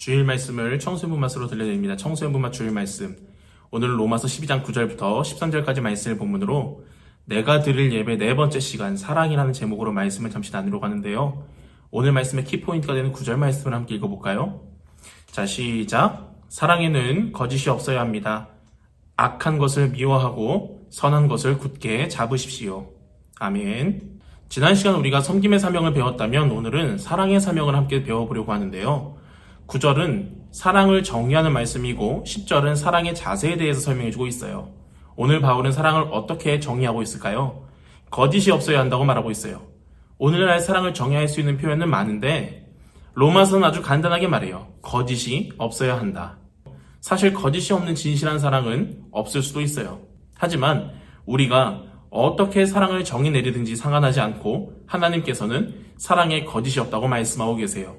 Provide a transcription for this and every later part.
주일 말씀을 청소년부 맛으로 들려드립니다. 청소년부 맛 주일 말씀. 오늘은 로마서 12장 9절부터 13절까지 말씀을 본문으로 내가 드릴 예배 네 번째 시간 사랑이라는 제목으로 말씀을 잠시 나누려고 하는데요. 오늘 말씀의 키포인트가 되는 9절 말씀을 함께 읽어볼까요? 자, 시작. 사랑에는 거짓이 없어야 합니다. 악한 것을 미워하고 선한 것을 굳게 잡으십시오. 아멘. 지난 시간 우리가 섬김의 사명을 배웠다면 오늘은 사랑의 사명을 함께 배워보려고 하는데요. 9절은 사랑을 정의하는 말씀이고 10절은 사랑의 자세에 대해서 설명해주고 있어요. 오늘 바울은 사랑을 어떻게 정의하고 있을까요? 거짓이 없어야 한다고 말하고 있어요. 오늘날 사랑을 정의할 수 있는 표현은 많은데 로마서는 아주 간단하게 말해요. 거짓이 없어야 한다. 사실 거짓이 없는 진실한 사랑은 없을 수도 있어요. 하지만 우리가 어떻게 사랑을 정의 내리든지 상관하지 않고 하나님께서는 사랑에 거짓이 없다고 말씀하고 계세요.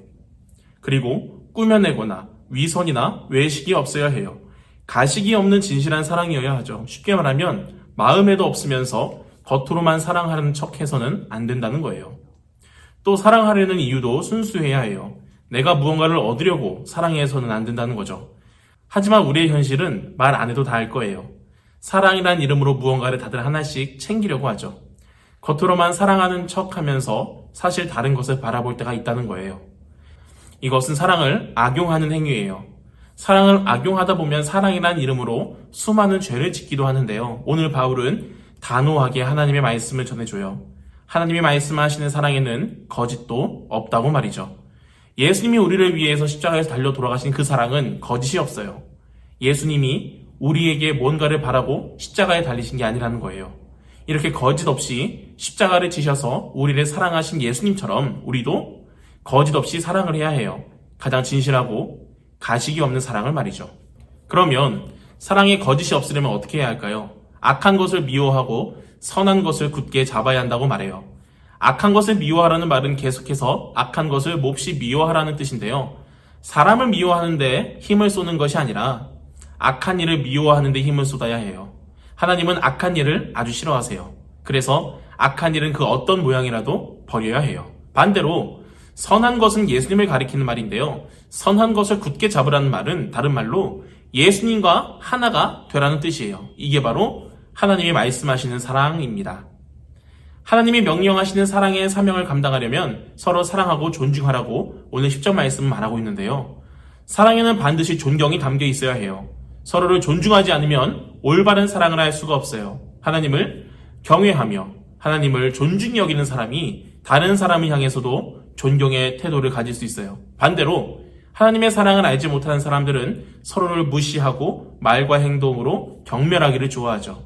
그리고 꾸며내거나 위선이나 외식이 없어야 해요. 가식이 없는 진실한 사랑이어야 하죠. 쉽게 말하면 마음에도 없으면서 겉으로만 사랑하는 척해서는 안 된다는 거예요. 또 사랑하려는 이유도 순수해야 해요. 내가 무언가를 얻으려고 사랑해서는 안 된다는 거죠. 하지만 우리의 현실은 말 안 해도 다 알 거예요. 사랑이란 이름으로 무언가를 다들 하나씩 챙기려고 하죠. 겉으로만 사랑하는 척하면서 사실 다른 것을 바라볼 때가 있다는 거예요. 이것은 사랑을 악용하는 행위예요. 사랑을 악용하다 보면 사랑이란 이름으로 수많은 죄를 짓기도 하는데요. 오늘 바울은 단호하게 하나님의 말씀을 전해줘요. 하나님이 말씀하시는 사랑에는 거짓도 없다고 말이죠. 예수님이 우리를 위해서 십자가에서 달려 돌아가신 그 사랑은 거짓이 없어요. 예수님이 우리에게 뭔가를 바라고 십자가에 달리신 게 아니라는 거예요. 이렇게 거짓 없이 십자가를 지셔서 우리를 사랑하신 예수님처럼 우리도 거짓 없이 사랑을 해야 해요. 가장 진실하고 가식이 없는 사랑을 말이죠. 그러면 사랑에 거짓이 없으려면 어떻게 해야 할까요? 악한 것을 미워하고 선한 것을 굳게 잡아야 한다고 말해요. 악한 것을 미워하라는 말은 계속해서 악한 것을 몹시 미워하라는 뜻인데요. 사람을 미워하는데 힘을 쏘는 것이 아니라 악한 일을 미워하는데 힘을 쏟아야 해요. 하나님은 악한 일을 아주 싫어하세요. 그래서 악한 일은 그 어떤 모양이라도 버려야 해요. 반대로 선한 것은 예수님을 가리키는 말인데요. 선한 것을 굳게 잡으라는 말은 다른 말로 예수님과 하나가 되라는 뜻이에요. 이게 바로 하나님이 말씀하시는 사랑입니다. 하나님이 명령하시는 사랑의 사명을 감당하려면 서로 사랑하고 존중하라고 오늘 10절 말씀은 말하고 있는데요. 사랑에는 반드시 존경이 담겨 있어야 해요. 서로를 존중하지 않으면 올바른 사랑을 할 수가 없어요. 하나님을 경외하며 하나님을 존중히 여기는 사람이 다른 사람을 향해서도 존경의 태도를 가질 수 있어요. 반대로 하나님의 사랑을 알지 못하는 사람들은 서로를 무시하고 말과 행동으로 경멸하기를 좋아하죠.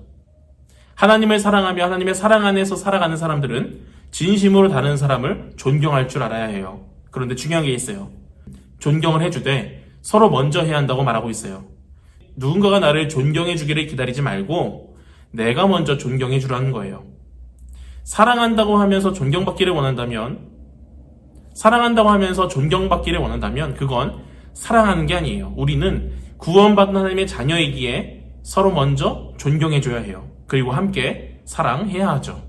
하나님을 사랑하며 하나님의 사랑 안에서 살아가는 사람들은 진심으로 다른 사람을 존경할 줄 알아야 해요. 그런데 중요한 게 있어요. 존경을 해주되 서로 먼저 해야 한다고 말하고 있어요. 누군가가 나를 존경해 주기를 기다리지 말고 내가 먼저 존경해 주라는 거예요. 사랑한다고 하면서 존경받기를 원한다면 그건 사랑하는 게 아니에요. 우리는 구원받은 하나님의 자녀이기에 서로 먼저 존경해 줘야 해요. 그리고 함께 사랑해야 하죠.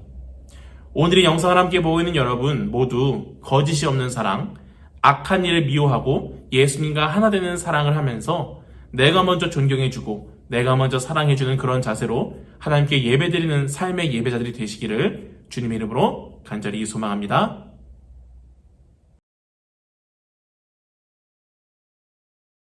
오늘의 영상을 함께 보고 있는 여러분 모두 거짓이 없는 사랑, 악한 일을 미워하고 예수님과 하나 되는 사랑을 하면서 내가 먼저 존경해주고 내가 먼저 사랑해주는 그런 자세로 하나님께 예배드리는 삶의 예배자들이 되시기를 주님의 이름으로 간절히 소망합니다.